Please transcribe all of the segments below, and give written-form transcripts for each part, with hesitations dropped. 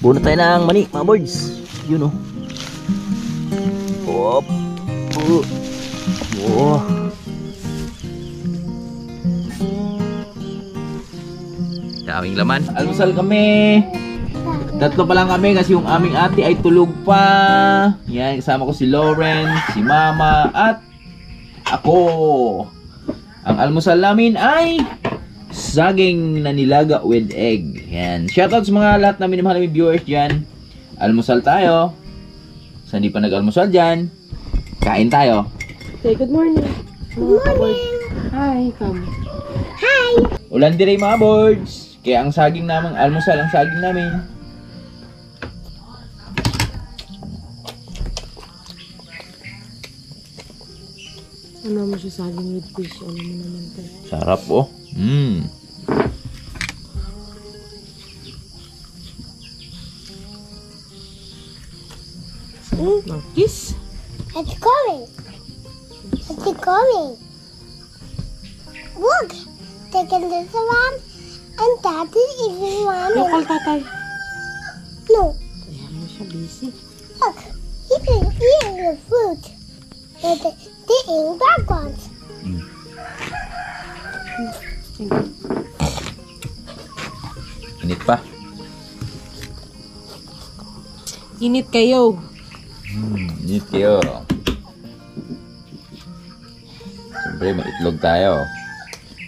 Bunot tayo ng mani, mga boards. Yun oh. Hop. Oh. Daming laman. Almusal kami. Tatlo pa lang kami kasi yung aming ate ay tulog pa. Yan, kasama ko si Lauren, si Mama, at ako. Ang almusal namin ay saging na nilaga with egg. Yan. Shoutout sa mga lahat na minamahal naming viewers dyan. Almusal tayo. Sa hindi pa nag-almusal dyan, kain tayo. Say good morning. Good morning. Hi, come. Hi! Ulan dire mga boards. Kaya ang saging namin, almusal ang saging namin. Ano mo siya saging with fish? Ano mo naman ito? Sarap oh. No, kiss. It's coming! It's coming! Look! Taking this one, and Daddy is one. Lokal tatay. No, Kaya mo siya busy. look! He's eating the fruit. They're eating black ones. Init pa. Init kayo. Init kayo. Siyempre may itlog tayo.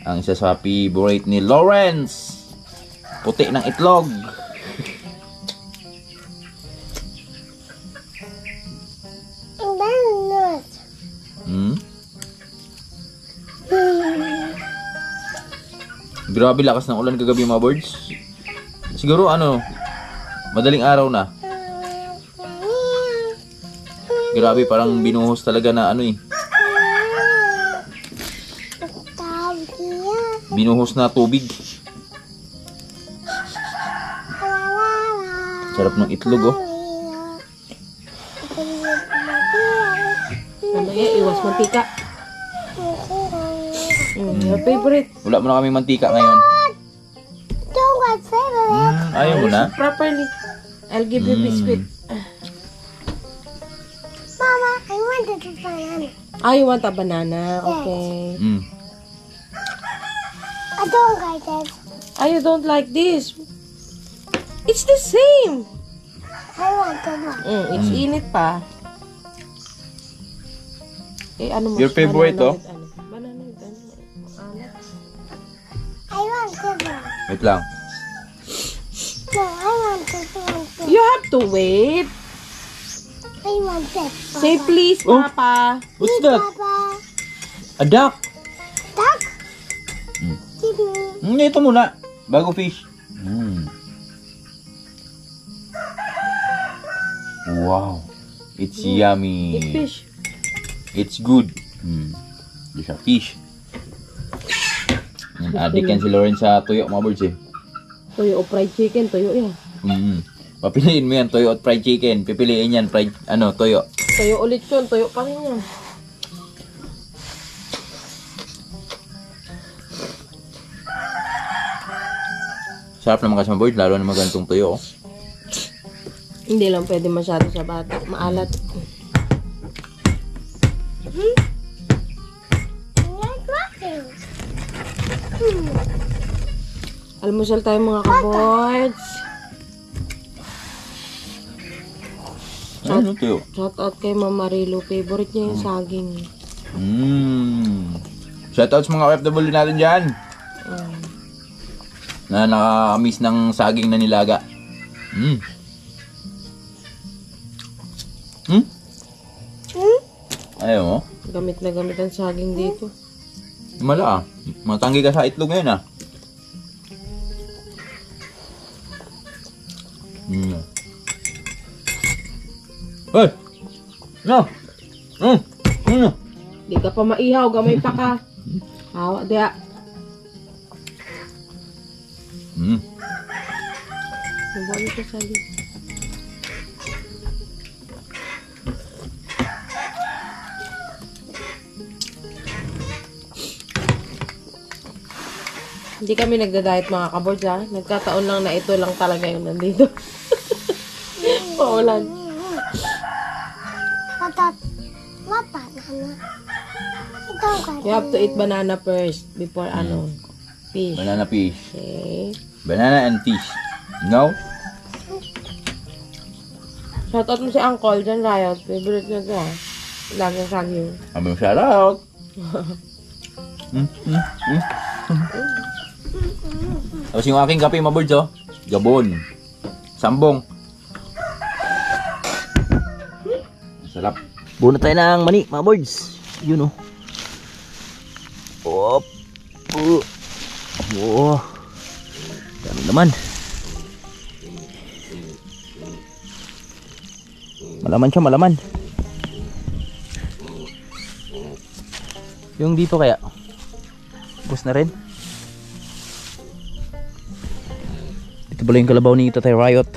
Ang isa sa favorite ni Lawrence. Puti ng itlog. And then nut. Grabe lakas ng ulan kagabi mga birds. Siguro madaling araw na. Grabe parang binuhos talaga na binuhos na tubig. Sarap ng itlog oh. Mamaya, iwas mantika. Your favorite. Wala mo na kami mantika ngayon. Don't get favorite. Ayaw mo na? Properly. I'll give you biscuit. Mama, I wanted a banana. Ah, you want a banana? Okay. I don't like it. Ah, you don't like this? It's the same. I want the one. It's init pa. Ano mo? Your favorite, banana oh? with ano? Banana with ano? Alat. I want the one. Wait lang. No, I want the one. You have to wait. I want that. Say please, Oh. Papa. What's that? Papa. A duck. Duck. Give me. Ito muna. Bago fish. Wow. It's yummy. Eat fish. It's good. It's a fish. Adik yan si Lauren sa tuyo mga birds eh. Toyo o fried chicken. Toyo yan. Papiliin mo yan, toyo at fried chicken. Pipiliin yan, fried, toyo. Toyo ulit yun. Toyo pa rin yan. Sarap naman kasi mga birds, lalo na magantong tuyo. Oh. Hindi lang pwede masyado sa bata. Maalat. Like nothing. Almusal tayo mga kaboards. Ano tuyo? Shout out kay Mama Rilo. Favorite niya yung saging. Shoutout sa mga OFW natin dyan. Na nakamiss ng saging na nilaga. Ayaw mo? Gamit na gamit ang saging dito. Mala ah. Matanggi ka sa itlog ngayon ah. Hey! No! Di ka pa maihaw. Gamay pa ka. Hawa diya. Nabali ko sa lip. Hindi kami nagda-diet mga kaboards ha. Nagkataon lang na ito lang talaga yung nandito. Maulan. What banana? You have to eat banana first before fish. Banana fish. Okay. Banana and fish. No? Shoutout mo si Uncle dyan, Riot. Favorite niya ito, ha. Laging saging. Aming shout out. Tapos yung aking kape, mga birds, oh. Gabon. Sambong. Sarap. Buno tayo ng mani, mga birds. Yun, oh. Op. Oh. Dami naman. Malaman siya, malaman. Yung dito kaya bus na rin. Ito pala yung kalabaw ni Tatay Riot.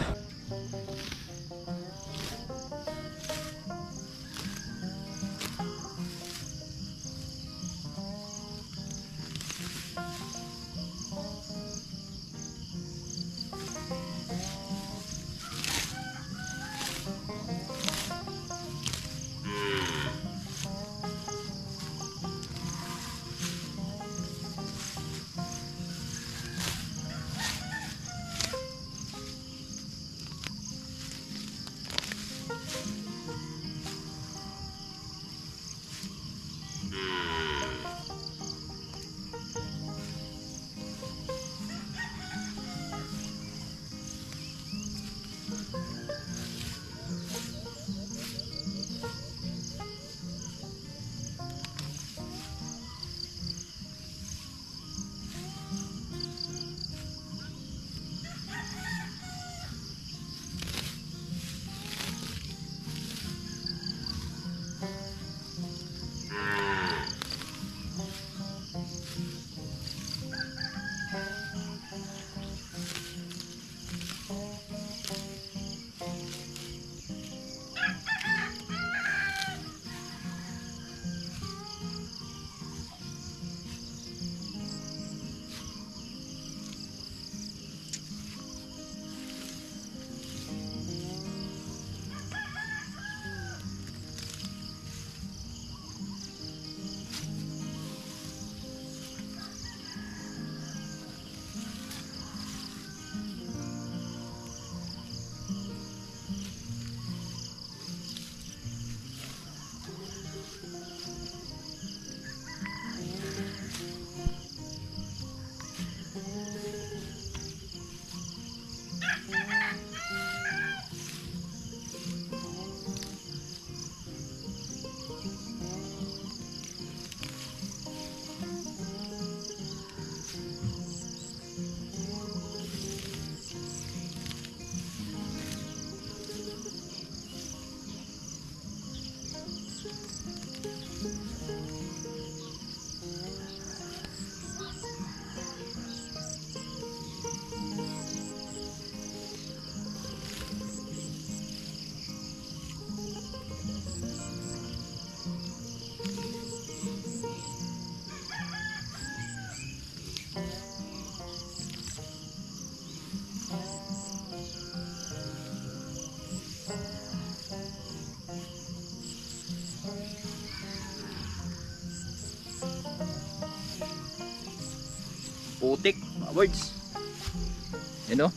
Putik, mga birds. Yan, oh.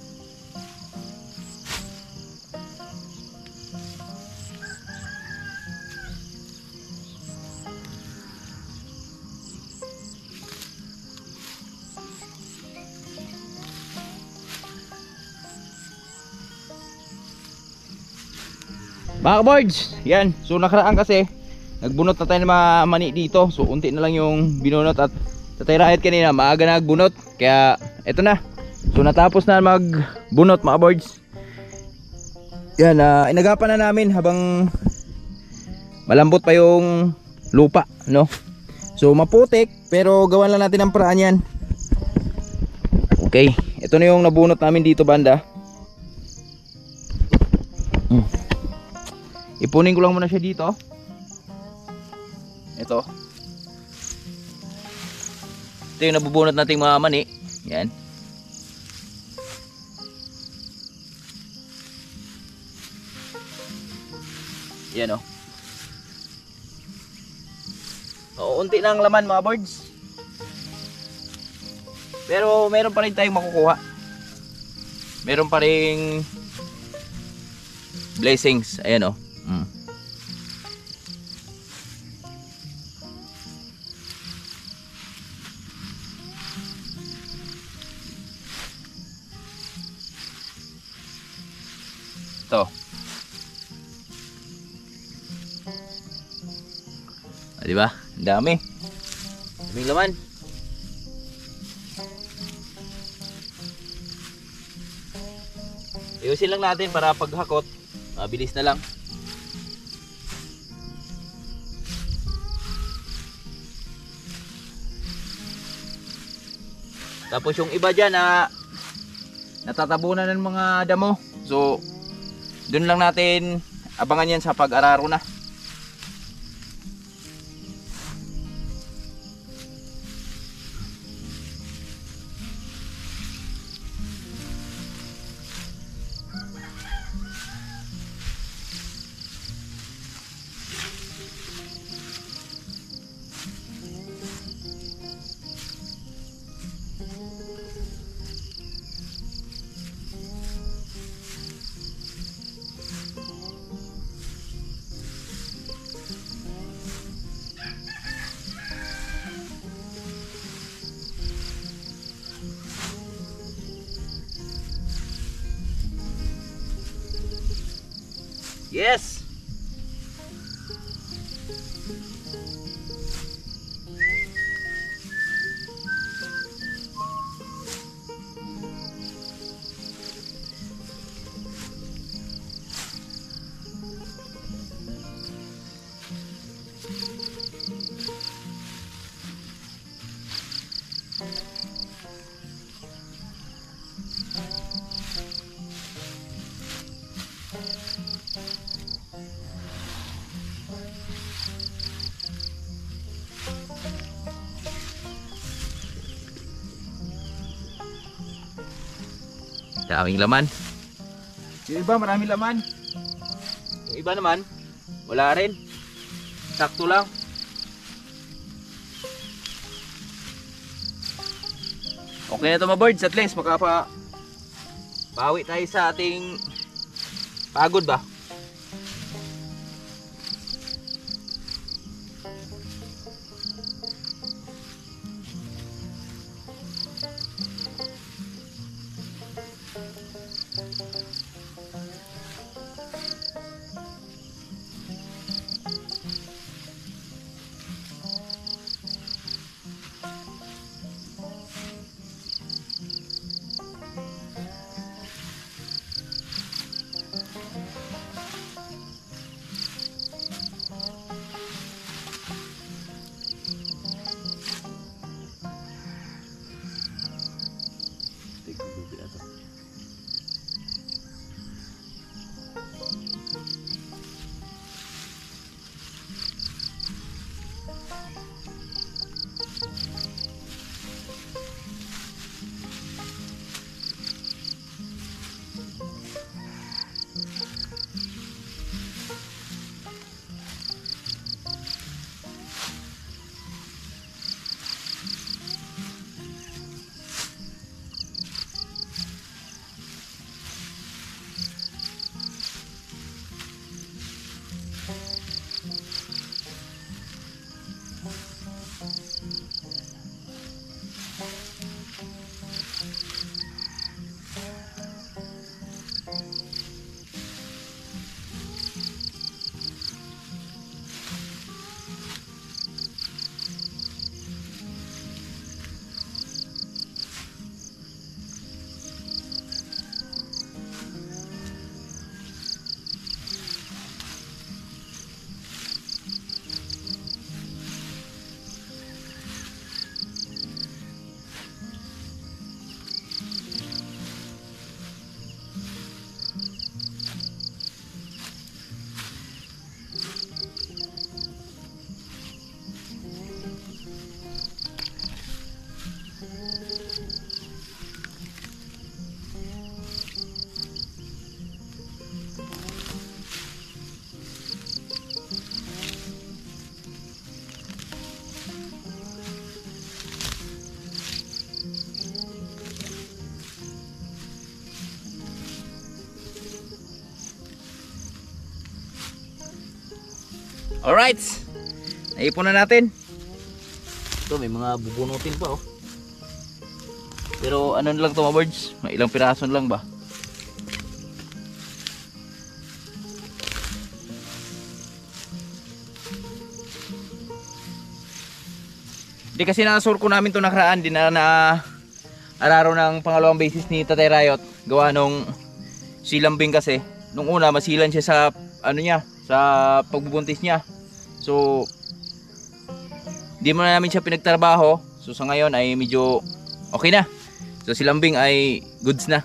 Mga birds, yan. So nakaraan kasi nagbunot na tayo ng mga mani dito. So unti na lang yung binunot at Tatay Riot kanina maaga nagbunot. Kaya eto na. So natapos na magbunot, mga birds. Yan, inagapan na namin habang malambot pa yung lupa, no? So maputik pero gawan lang natin ang paraan yan. Okay, ito na yung nabunot namin dito, banda. Ipunin ko lang muna siya dito. Ito yung nabubunot nating mga mani. Yan. Yan o. Oo, unti na ang laman mga birds. Pero meron pa rin tayong makukuha. Meron pa rin blessings. Ayan o. Ito. Di ba? Ang dami. Daming laman. Ayusin lang natin para paghakot, mabilis na lang. Tapos yung iba dyan na natatabunan ng mga damo. So, dun lang natin abangan yan sa pag-araro na. Yes! Daming laman. Yung iba maraming laman. Yung iba naman wala rin. Sakto lang. Okay na to mga birds. At least bawi tayo sa ating pagod ba. Alright. Naipon na natin. Ito, may mga bubunutin pa oh. Pero ano lang to mga birds? May ilang piraso lang ba? Di kasi nasurko namin to nakaraan. Di na araro ng pangalawang basis ni Tatay Riot. Gawa nung silambing kasi. Nung una masilan siya sa ano niya, sa pagbubuntis niya. So di mo na namin siya pinagtrabaho. So sa ngayon ay medyo okay na. So silambing ay goods na.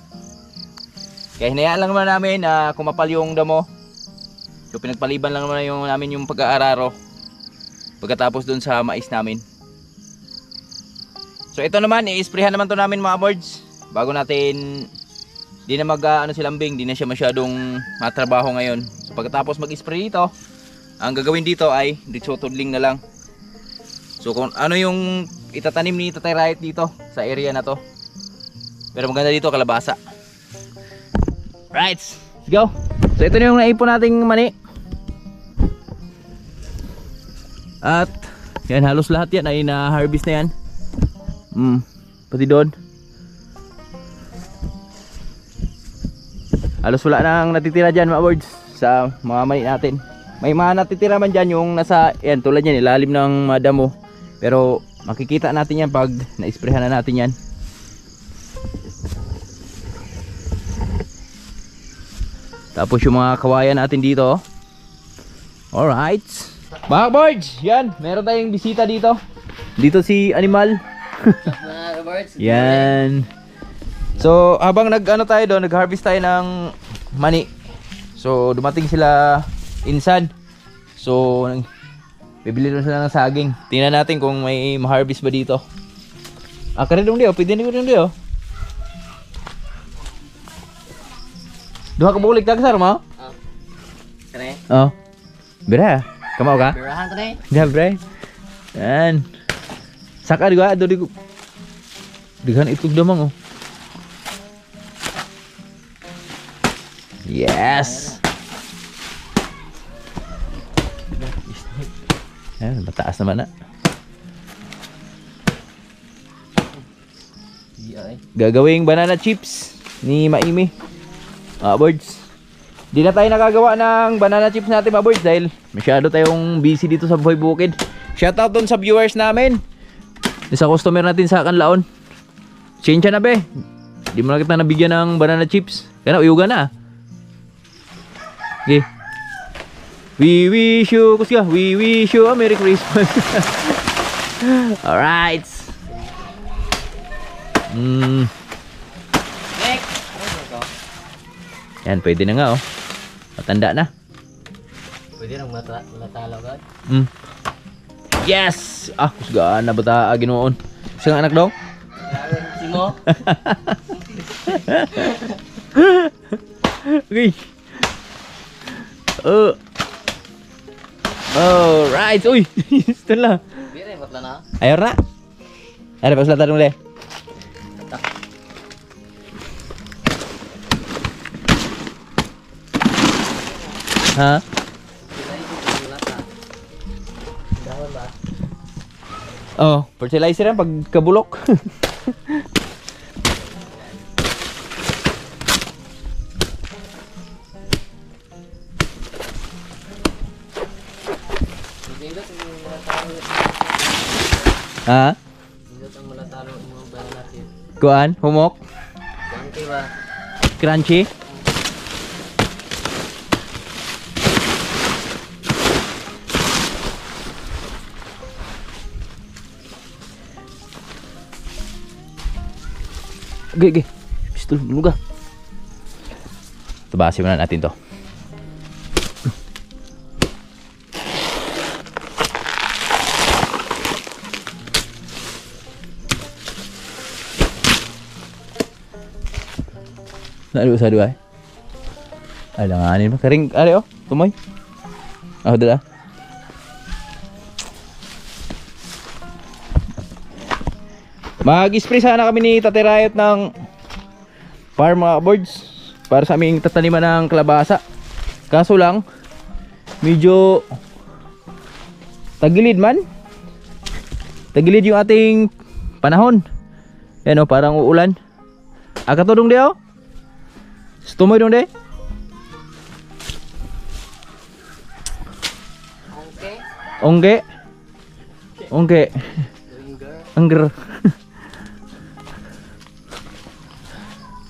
Kaya hinayaan lang naman namin na kumapal yung damo. So pinagpaliban lang naman namin yung pag-aararo pagkatapos dun sa mais namin. So ito naman, i-sprayhan naman to namin mga birds. Bago natin, di na ano silambing, di na siya masyadong matrabaho ngayon. So pagkatapos mag-spray dito, ang gagawin dito ay ditso-tudling na lang. So kung ano yung itatanim ni Tatay Riot dito sa area na to. Pero maganda dito, kalabasa. Right, let's go. So ito na yung naipon nating mani. At yan, halos lahat yan ay na-harvest na yan. Pati doon. Halos wala nang natitira dyan mga birds sa mga mani natin. May mga natitira man dyan yung nasa, yan tulad yan, ilalim ng madamo. Pero makikita natin yan pag na-sprayhan na natin yan. Tapos yung mga kawayan natin dito. Alright mga birds, yan, meron tayong bisita dito. Dito si Animal. Yan. So habang nag-ano tayo doon, nag-harvest tayo ng mani. So dumating sila insan. So bibili na sila ng saging. Tingnan natin kung may ma-harvest ba dito. Ah, kare dong dio, pwede ni ko dong dio. Duha ka bulik tag sar mo? Kare. Oh. Bira. Kamao ka? Birahan kare. Ya, bre. Yan. Saka juga ado di dengan itu damang oh. Yes. Yan, mataas naman na. Gagawing banana chips ni Maimi. Birds. Di na tayo nakagawa ng banana chips natin mga birds dahil masyado tayong busy dito sa Buhay Bukid. Shoutout dun sa viewers namin. Sa customer natin sa Kanlaon. Change na be. Di mo na kita nabigyan ng banana chips. Kaya na, uyugan na. Okay. We wish you, kusya, we wish you a Merry Christmas. Alright. Yan, pwede na nga oh. Matanda na. Pwede nang matalaw ka. Yes! Ah, kusgaan na bata ginoon. Isang anak daw? Si mo? Okay. Alright. Uy, ito lang. Bire, batla na. Ayaw na. Ada pa selatan ulit. Ha? Oh, fertilizer yan pag kabulok. Ha? Kuan, humok. Crunchy. Oke, pistol dulu kah? Tebasin mana natin to. Sadu ay. Alanganin mo kering are oh, tumoy. Ah, udah. Mag-spray sana kami ni Tatay Riot ng farm mga birds para sa aming tataniman ng kalabasa. Kaso lang medyo Tagilid man. Tagilid yung ating panahon. Yan o, parang uulan. Katulong di o. Tumoy dong di. Ongge. Ongge. Angger.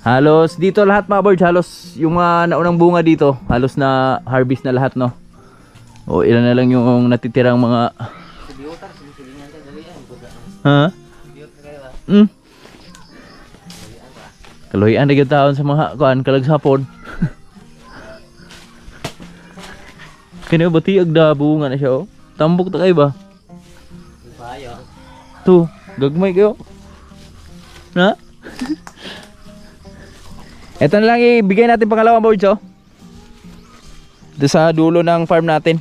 Halos dito lahat mga birds, halos yung mga naunang bunga dito, halos na harvest na lahat, no. O ilan na lang yung natitirang mga ha? Kaluhian na taon sa mga kuan kalagsapon. Kini ba tiag da bunga na siya oh. Tambok ta kay ba? Tu, gagmay kayo. Na? Ito na lang ibigay natin pangalawang boards oh. Ito sa dulo ng farm natin.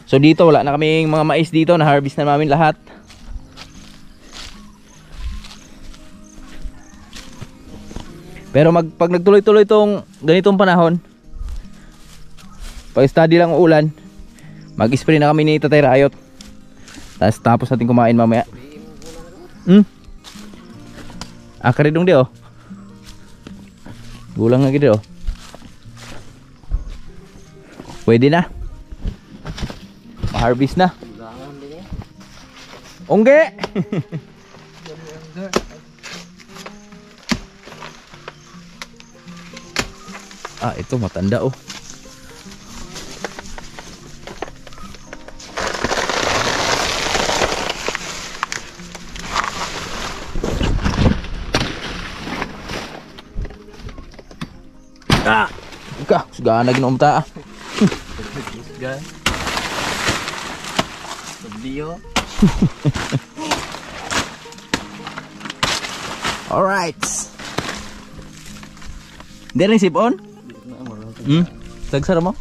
So dito wala na kaming mga mais dito, na harvest na namin lahat. Pero pag nagtuloy-tuloy itong ganitong panahon, pag study lang ang ulan, mag-spray na kami ni Tatay Rayot. Tapos natin kumain mamaya. Karidong di oh. Gulang nga gito oh. Pwede na. Ma-harvest na. Ongge. Ito matanda oh. Suga na ginom ta. Suga. Sabdiyo. Alright. Dere sipon? Sagsara mo?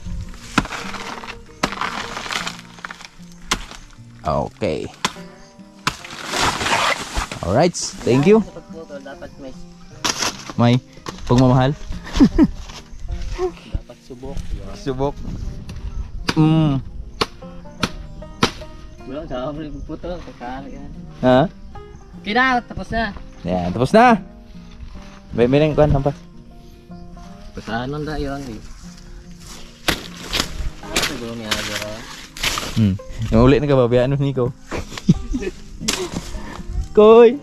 Okay. Alright, thank you. Dapat May pagmamahal. dapat subok. Subok. Wala sa amin puto kakali yan. Ha? Okay na, tapos na. Yan, tapos na. May nang kuan hampas. Pasanon da yon. Siguro niya agara. Yung ulit na kababayaan ni Nico. Koy.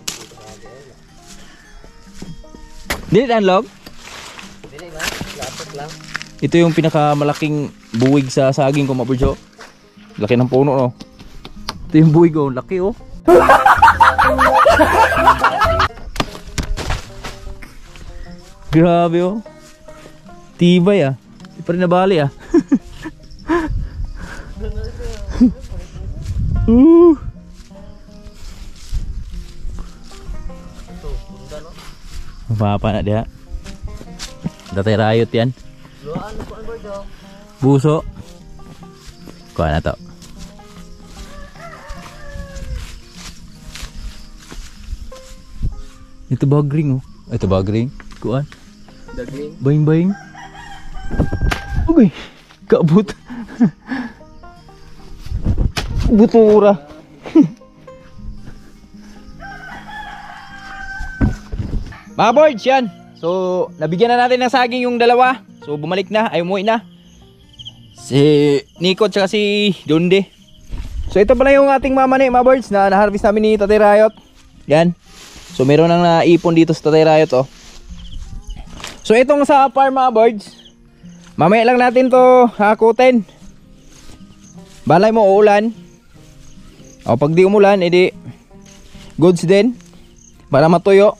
Dili unlock? Dili ba? Lapot lang. Ito yung pinakamalaking buwig sa saging ko, Maburjo. Laki ng puno, no? Ito yung buwig, oh. Laki, oh. Grabe, oh. Tibay, ah. Di pa rin nabali, ah. Mapapa na dia. Tatay Rayot yan. Luan ko ang bordo. Buso. Kuha na to. Ito bagring oh. Ito bagring. Kuan. Dagling. Baing-baing. Uy, kabut. Butura. Mga boards yan. So nabigyan na natin ng saging yung dalawa. So bumalik na, ay umuwi na si Nico at si Donde. So ito pala yung ating mamani mga boards na na-harvest namin ni Tatay Rayot. Yan. So meron nang naipon dito sa Tatay Rayot oh. So itong sa farm mga boards, mamaya lang natin to hakutin. Balay mo uulan. O pag di umulan edi goods din para matuyo.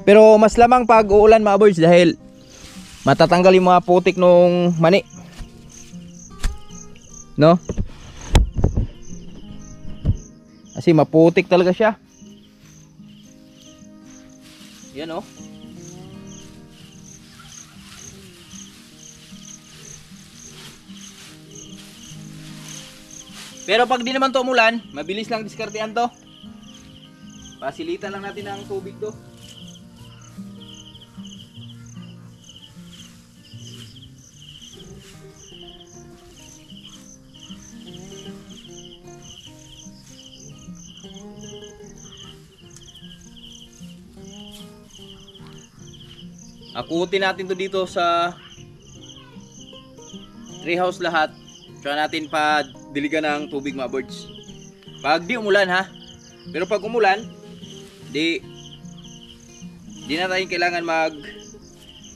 Pero mas lamang pag uulan mga boards dahil matatanggal yung mga putik nung mani. No? Kasi maputik talaga siya. Yan oh. Pero pag di naman to umulan, mabilis lang diskartehan to. Pasilitan lang natin ang tubig to. akutin natin to dito sa treehouse lahat. Tsaka natin pa diligan ng tubig mga birds. Pag di umulan ha. Pero pag umulan, di na tayo kailangan mag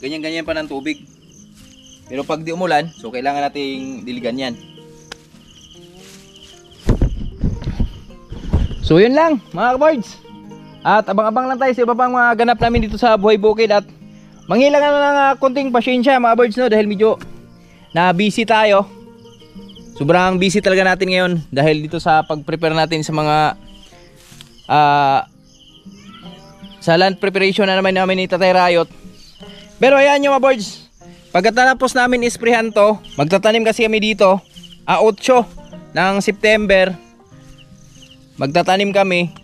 ganyan-ganyan pa ng tubig. Pero pag di umulan, so kailangan nating diligan yan. So yun lang mga ka-birds. At abang-abang lang tayo sa iba pang mga ganap namin dito sa Buhay Bukid. At manghilang na lang konting pasyensya mga birds, no? Dahil medyo na busy tayo. Sobrang busy talaga natin ngayon dahil dito sa pag-prepare natin sa mga sa land preparation na naman namin ni Tatay Rayot. Pero ayan yung mga birds, pagkatapos namin isprehan to, magtatanim kasi kami dito 8 ng September. Magtatanim kami.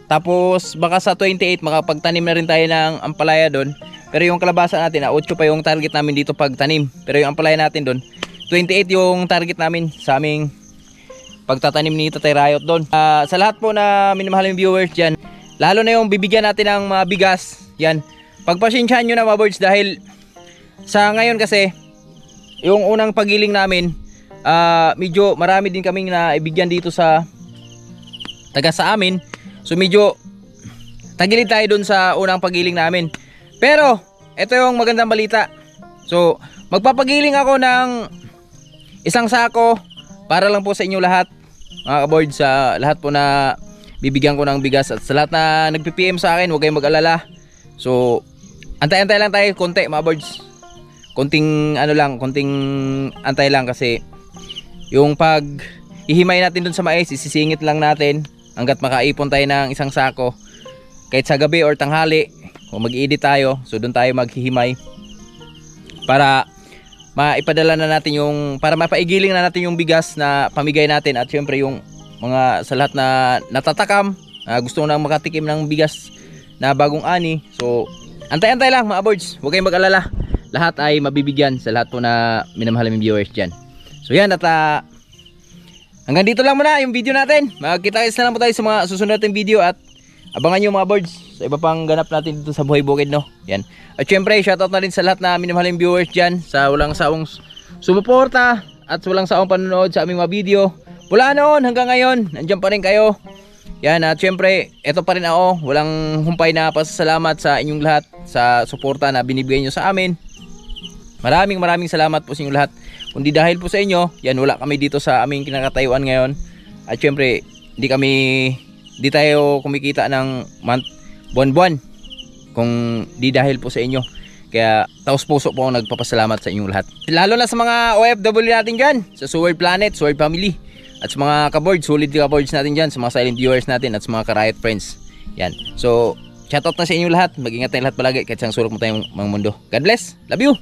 Tapos baka sa 28 makapagtanim na rin tayo ng ampalaya doon. Pero yung kalabasa natin 8 pa yung target namin dito pagtanim. Pero yung ampalaya natin doon 28 yung target namin sa aming pagtatanim ni Tatay Rayot doon. Sa lahat po na minamahal yung viewers dyan, lalo na yung bibigyan natin ng mga bigas, yan, pagpasyensyahan nyo na mga birds. Dahil sa ngayon kasi yung unang pagiling namin, medyo marami din kaming naibigyan dito sa taga sa amin. So medyo tagilid tayo dun sa unang pagiling namin. Pero ito yung magandang balita. So magpapagiling ako ng 1 sako para lang po sa inyo lahat mga ka-board, sa lahat po na bibigyan ko ng bigas. At sa lahat na nagpi-PM sa akin, huwag kayong mag-alala. So antay-antay lang tayo konti mga boards. Konting ano lang, konting antay lang kasi yung pag ihimay natin dun sa mais, isisingit lang natin hanggat makaipon tayo ng 1 sako. Kahit sa gabi or tanghali, kung mag-edit tayo, so doon tayo maghihimay para maipadala na natin yung, para mapaigiling na natin yung bigas na pamigay natin. At syempre yung mga sa lahat na natatakam, gusto nang makatikim ng bigas na bagong ani, so antay-antay lang mga boards, huwag kayong mag-alala. Lahat ay mabibigyan sa lahat po na minamahal ng viewers dyan. So yan, at hanggang dito lang muna yung video natin. Magkita-kits na lang po tayo sa mga susunod nating video. At abangan nyo mga birds sa iba pang ganap natin dito sa Buhay Bukid, no? Yan. At syempre, shoutout na rin sa lahat na minamahal ng viewers dyan, sa walang sawang sumuporta at walang sawang panonood sa aming mga video. Mula noon hanggang ngayon, nandiyan pa rin kayo. Yan. At syempre, eto pa rin ako. Walang humpay na pasasalamat sa inyong lahat sa suporta na binibigay nyo sa amin. Maraming salamat po sa inyong lahat. Kundi dahil po sa inyo, yan, wala kami dito sa aming kinakatayuan ngayon. At syempre, di tayo kumikita ng buwan-buwan kung di dahil po sa inyo. Kaya taos puso po ako nagpapasalamat sa inyong lahat. Lalo na sa mga OFW natin dyan, sa Sword Planet, Sword Family, at sa mga ka-boards, solid ka-boards natin dyan, sa mga silent viewers natin, at sa mga ka-Riot friends. Yan. So, shoutout na sa inyong lahat. Mag-ingat tayong lahat palagi kahit sang sulok mo tayong mga mundo. God bless. Love you.